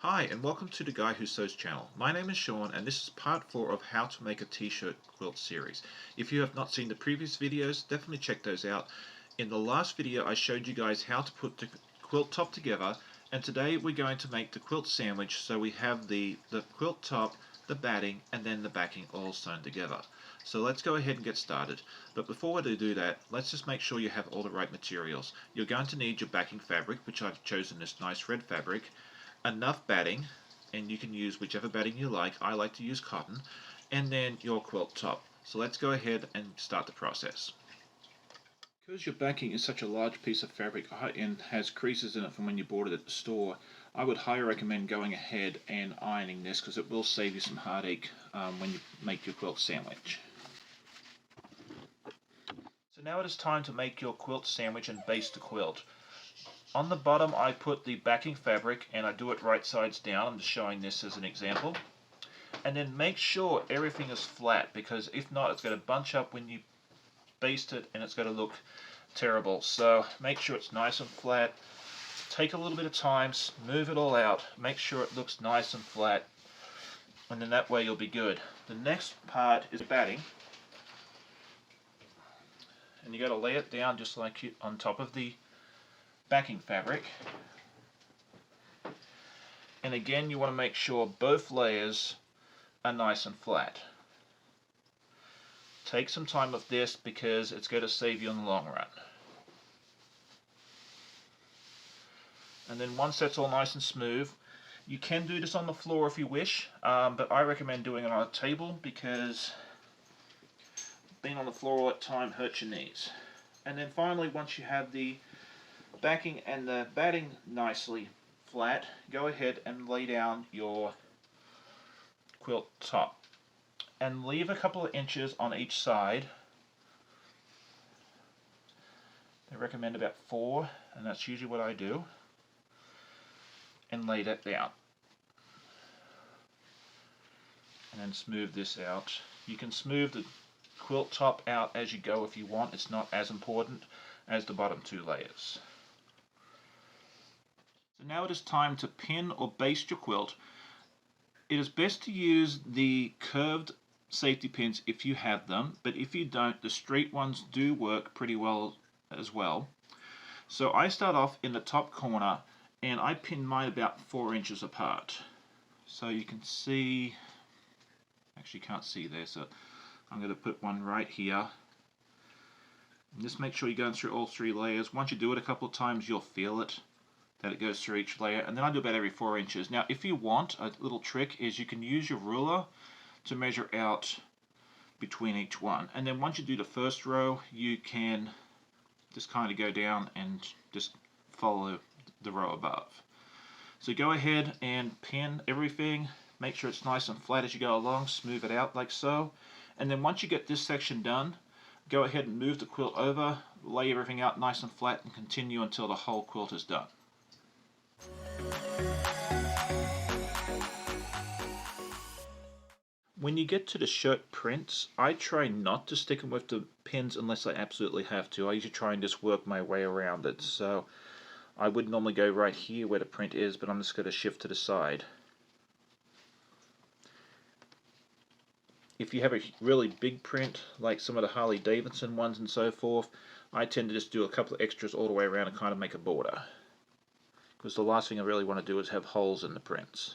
Hi and welcome to the Guy Who Sews channel. My name is Sean and this is part 4 of how to make a t-shirt quilt series. If you have not seen the previous videos, definitely check those out. In the last video I showed you guys how to put the quilt top together, and today we're going to make the quilt sandwich, so we have the quilt top, the batting and then the backing all sewn together. So let's go ahead and get started. But before we do that, let's just make sure you have all the right materials. You're going to need your backing fabric, which I've chosen this nice red fabric, enough batting, and you can use whichever batting you like. I like to use cotton, and then your quilt top. So let's go ahead and start the process. Because your backing is such a large piece of fabric and has creases in it from when you bought it at the store, I would highly recommend going ahead and ironing this, because it will save you some heartache when you make your quilt sandwich. So now it is time to make your quilt sandwich and baste the quilt. On the bottom I put the backing fabric, and I do it right sides down. I'm just showing this as an example. And then make sure everything is flat, because if not it's going to bunch up when you baste it and it's going to look terrible. So make sure it's nice and flat. Take a little bit of time, smooth it all out, make sure it looks nice and flat, and then that way you'll be good. The next part is batting, and you got to lay it down just like on top of the backing fabric. And again, you want to make sure both layers are nice and flat. Take some time with this because it's going to save you in the long run. And then once that's all nice and smooth, you can do this on the floor if you wish, but I recommend doing it on a table because being on the floor all the time hurts your knees. And then finally, once you have the backing and the batting nicely flat, go ahead and lay down your quilt top and leave a couple of inches on each side. They recommend about 4, and that's usually what I do, and lay that down and then smooth this out. You can smooth the quilt top out as you go if you want. It's not as important as the bottom 2 layers. So now it is time to pin or baste your quilt. It is best to use the curved safety pins if you have them, but if you don't, the straight ones do work pretty well as well. So I start off in the top corner and I pin mine about 4 inches apart. So you can see, actually can't see there, so I'm going to put one right here. And just make sure you're going through all 3 layers. Once you do it a couple of times, you'll feel it, that it goes through each layer. And then I do about every 4 inches. Now if you want, a little trick is you can use your ruler to measure out between each one. And then once you do the first row, you can just kind of go down and just follow the row above. So go ahead and pin everything. Make sure it's nice and flat as you go along. Smooth it out like so. And then once you get this section done, go ahead and move the quilt over, lay everything out nice and flat, and continue until the whole quilt is done. When you get to the shirt prints, I try not to stick them with the pins unless I absolutely have to. I usually try and just work my way around it. So I would normally go right here where the print is, but I'm just going to shift to the side. If you have a really big print, like some of the Harley Davidson ones and so forth, I tend to just do a couple of extras all the way around and kind of make a border. Because the last thing I really want to do is have holes in the prints.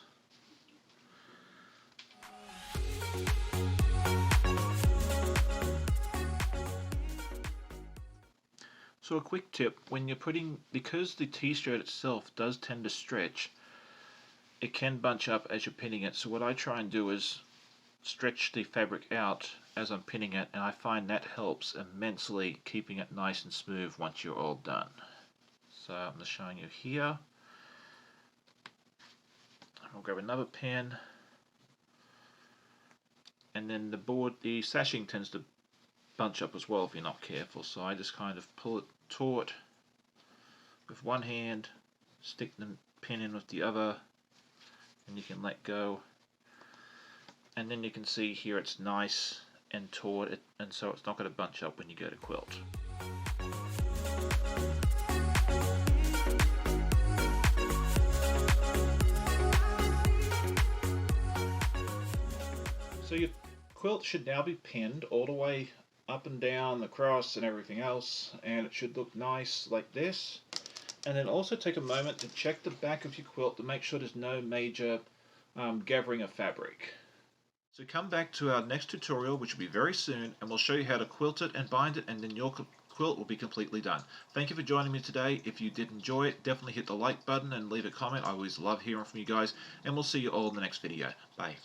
So a quick tip, when you're putting, because the t-shirt itself does tend to stretch, it can bunch up as you're pinning it. So what I try and do is stretch the fabric out as I'm pinning it, and I find that helps immensely keeping it nice and smooth once you're all done. So I'm just showing you here. I'll grab another pin, and then the sashing tends to bunch up as well if you're not careful, so I just kind of pull it taut with one hand, stick the pin in with the other, and you can let go, and then you can see here it's nice and taut, and so it's not going to bunch up when you go to quilt. So your quilt should now be pinned all the way up and down, across and everything else, and it should look nice like this. And then also take a moment to check the back of your quilt to make sure there's no major gathering of fabric. So come back to our next tutorial, which will be very soon, and we'll show you how to quilt it and bind it, and then your quilt will be completely done. Thank you for joining me today. If you did enjoy it, definitely hit the like button and leave a comment. I always love hearing from you guys, and we'll see you all in the next video. Bye.